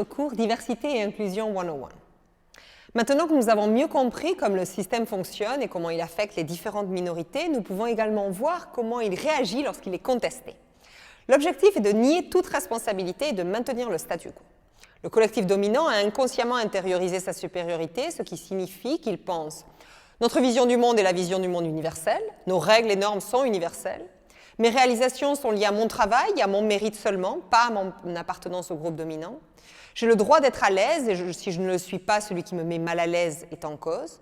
notre cours Diversité et Inclusion 101. Maintenant que nous avons mieux compris comment le système fonctionne et comment il affecte les différentes minorités, nous pouvons également voir comment il réagit lorsqu'il est contesté. L'objectif est de nier toute responsabilité et de maintenir le statu quo. Le collectif dominant a inconsciemment intériorisé sa supériorité, ce qui signifie qu'il pense « Notre vision du monde est la vision du monde universel, nos règles et normes sont universelles, mes réalisations sont liées à mon travail et à mon mérite seulement, pas à mon appartenance au groupe dominant. J'ai le droit d'être à l'aise et si je ne le suis pas, celui qui me met mal à l'aise est en cause.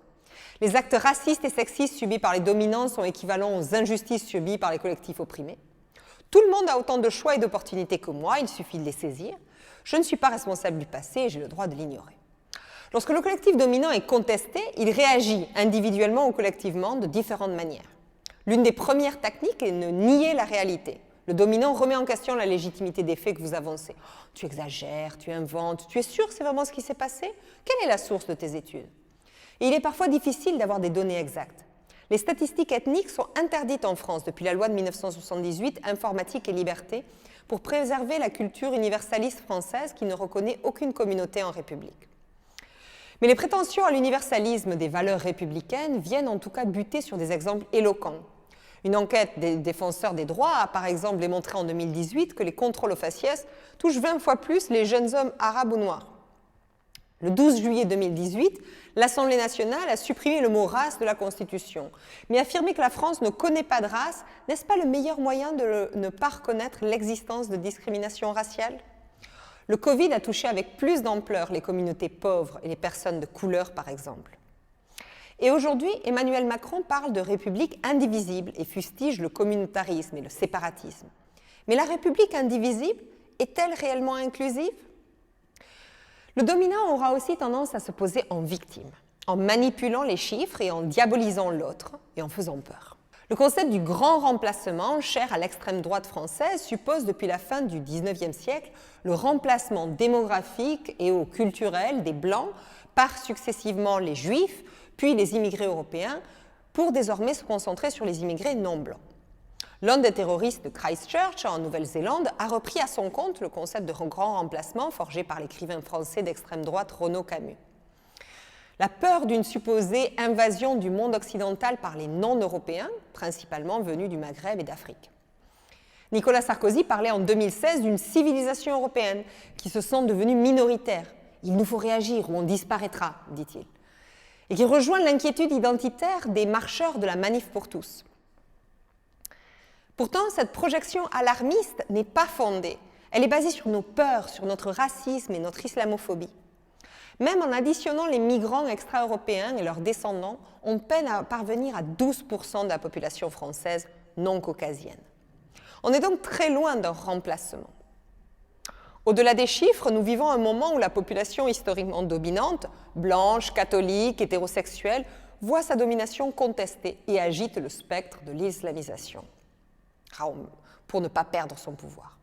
Les actes racistes et sexistes subis par les dominants sont équivalents aux injustices subies par les collectifs opprimés. Tout le monde a autant de choix et d'opportunités que moi, il suffit de les saisir. Je ne suis pas responsable du passé et j'ai le droit de l'ignorer. » Lorsque le collectif dominant est contesté, il réagit individuellement ou collectivement de différentes manières. L'une des premières techniques est de nier la réalité. Le dominant remet en question la légitimité des faits que vous avancez. « Tu exagères, tu inventes, tu es sûr que c'est vraiment ce qui s'est passé? Quelle est la source de tes études ?» Et il est parfois difficile d'avoir des données exactes. Les statistiques ethniques sont interdites en France depuis la loi de 1978, Informatique et Liberté, pour préserver la culture universaliste française qui ne reconnaît aucune communauté en République. Mais les prétentions à l'universalisme des valeurs républicaines viennent en tout cas buter sur des exemples éloquents. Une enquête des défenseurs des droits a par exemple démontré en 2018 que les contrôles aux faciès touchent 20 fois plus les jeunes hommes arabes ou noirs. Le 12 juillet 2018, l'Assemblée nationale a supprimé le mot « race » de la Constitution. Mais affirmer que la France ne connaît pas de race, n'est-ce pas le meilleur moyen de ne pas reconnaître l'existence de discrimination raciale ? Le Covid a touché avec plus d'ampleur les communautés pauvres et les personnes de couleur, par exemple. Et aujourd'hui, Emmanuel Macron parle de république indivisible et fustige le communautarisme et le séparatisme. Mais la république indivisible est-elle réellement inclusive ? Le dominant aura aussi tendance à se poser en victime, en manipulant les chiffres et en diabolisant l'autre et en faisant peur. Le concept du grand remplacement, cher à l'extrême droite française, suppose depuis la fin du XIXe siècle le remplacement démographique et culturel des Blancs par successivement les Juifs, puis les immigrés européens, pour désormais se concentrer sur les immigrés non blancs. L'un des terroristes de Christchurch, en Nouvelle-Zélande, a repris à son compte le concept de grand remplacement forgé par l'écrivain français d'extrême droite Renaud Camus. La peur d'une supposée invasion du monde occidental par les non-européens, principalement venus du Maghreb et d'Afrique. Nicolas Sarkozy parlait en 2016 d'une civilisation européenne qui se sent devenue minoritaire. « Il nous faut réagir ou on disparaîtra », dit-il. Et qui rejoint l'inquiétude identitaire des marcheurs de la Manif pour tous. Pourtant, cette projection alarmiste n'est pas fondée. Elle est basée sur nos peurs, sur notre racisme et notre islamophobie. Même en additionnant les migrants extra-européens et leurs descendants, on peine à parvenir à 12% de la population française non caucasienne. On est donc très loin d'un remplacement. Au-delà des chiffres, nous vivons un moment où la population historiquement dominante, blanche, catholique, hétérosexuelle, voit sa domination contestée et agite le spectre de l'islamisation, pour ne pas perdre son pouvoir.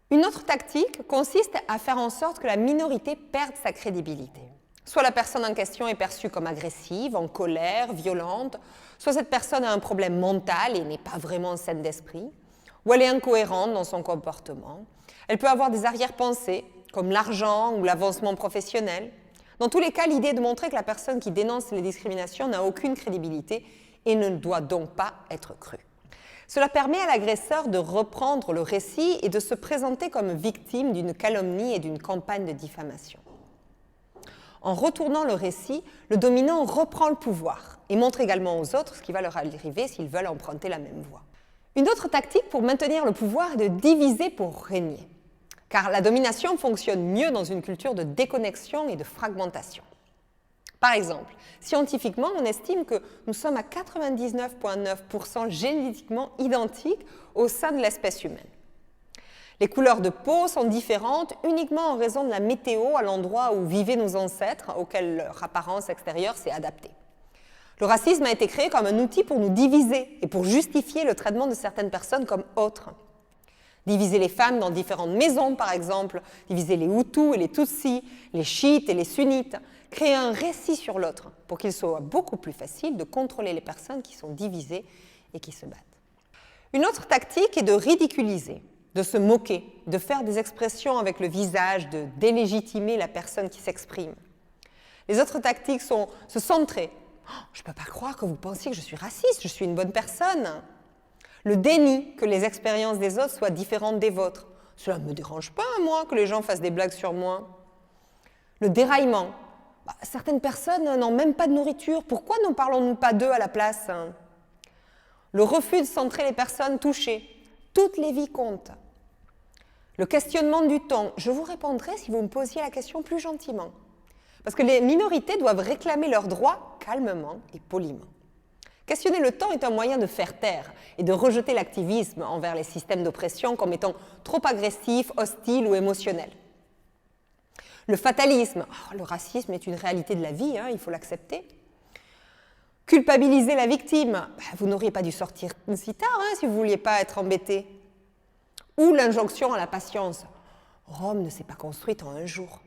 Une autre tactique consiste à faire en sorte que la minorité perde sa crédibilité. Soit la personne en question est perçue comme agressive, en colère, violente, soit cette personne a un problème mental et n'est pas vraiment saine d'esprit, ou elle est incohérente dans son comportement. Elle peut avoir des arrière-pensées, comme l'argent ou l'avancement professionnel. Dans tous les cas, l'idée est de montrer que la personne qui dénonce les discriminations n'a aucune crédibilité et ne doit donc pas être crue. Cela permet à l'agresseur de reprendre le récit et de se présenter comme victime d'une calomnie et d'une campagne de diffamation. En retournant le récit, le dominant reprend le pouvoir et montre également aux autres ce qui va leur arriver s'ils veulent emprunter la même voie. Une autre tactique pour maintenir le pouvoir est de diviser pour régner, car la domination fonctionne mieux dans une culture de déconnexion et de fragmentation. Par exemple, scientifiquement, on estime que nous sommes à 99,9% génétiquement identiques au sein de l'espèce humaine. Les couleurs de peau sont différentes uniquement en raison de la météo à l'endroit où vivaient nos ancêtres, auquel leur apparence extérieure s'est adaptée. Le racisme a été créé comme un outil pour nous diviser et pour justifier le traitement de certaines personnes comme autres. Diviser les femmes dans différentes maisons, par exemple, diviser les Hutus et les Tutsis, les chiites et les sunnites, créer un récit sur l'autre pour qu'il soit beaucoup plus facile de contrôler les personnes qui sont divisées et qui se battent. Une autre tactique est de ridiculiser. de se moquer, de faire des expressions avec le visage, de délégitimer la personne qui s'exprime. Les autres tactiques sont se centrer. Oh, je ne peux pas croire que vous pensiez que je suis raciste, je suis une bonne personne. Le déni que les expériences des autres soient différentes des vôtres. Cela ne me dérange pas, moi, que les gens fassent des blagues sur moi. Le déraillement. Certaines personnes n'ont même pas de nourriture. Pourquoi ne parlons-nous pas d'eux à la place? Le refus de centrer les personnes touchées. Toutes les vies comptent. Le questionnement du ton. Je vous répondrai si vous me posiez la question plus gentiment. Parce que les minorités doivent réclamer leurs droits calmement et poliment. Questionner le temps est un moyen de faire taire et de rejeter l'activisme envers les systèmes d'oppression comme étant trop agressif, hostile ou émotionnel. Le fatalisme, le racisme est une réalité de la vie, il faut l'accepter. Culpabiliser la victime, vous n'auriez pas dû sortir si tard si vous ne vouliez pas être embêté. Ou l'injonction à la patience, Rome ne s'est pas construite en un jour.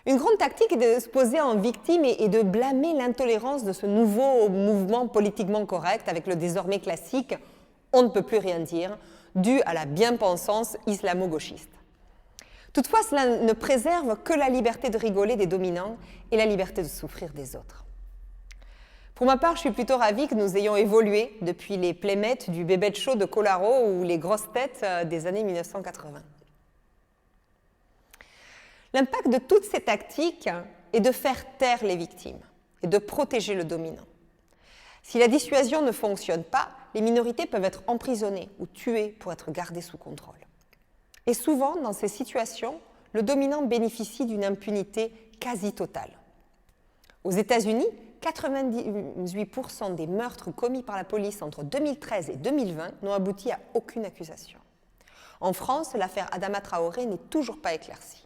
Une grande tactique est de se poser en victime et de blâmer l'intolérance de ce nouveau mouvement politiquement correct avec le désormais classique « on ne peut plus rien dire » dû à la bien-pensance islamo-gauchiste. Toutefois, cela ne préserve que la liberté de rigoler des dominants et la liberté de souffrir des autres. Pour ma part, je suis plutôt ravie que nous ayons évolué depuis les playmates du Bébête Show de Colaro ou les grosses têtes des années 1980. L'impact de toutes ces tactiques est de faire taire les victimes et de protéger le dominant. Si la dissuasion ne fonctionne pas, les minorités peuvent être emprisonnées ou tuées pour être gardées sous contrôle. Et souvent, dans ces situations, le dominant bénéficie d'une impunité quasi totale. Aux États-Unis, 98% des meurtres commis par la police entre 2013 et 2020 n'ont abouti à aucune accusation. En France, l'affaire Adama Traoré n'est toujours pas éclaircie.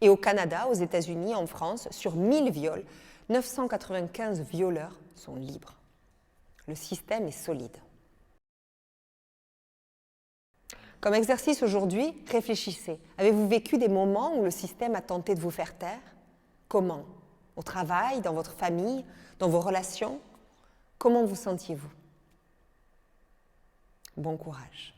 Et au Canada, aux États-Unis, en France, sur 1000 viols, 995 violeurs sont libres. Le système est solide. Comme exercice aujourd'hui, réfléchissez. Avez-vous vécu des moments où le système a tenté de vous faire taire? Comment? Au travail, dans votre famille, dans vos relations? Comment vous sentiez-vous? Bon courage.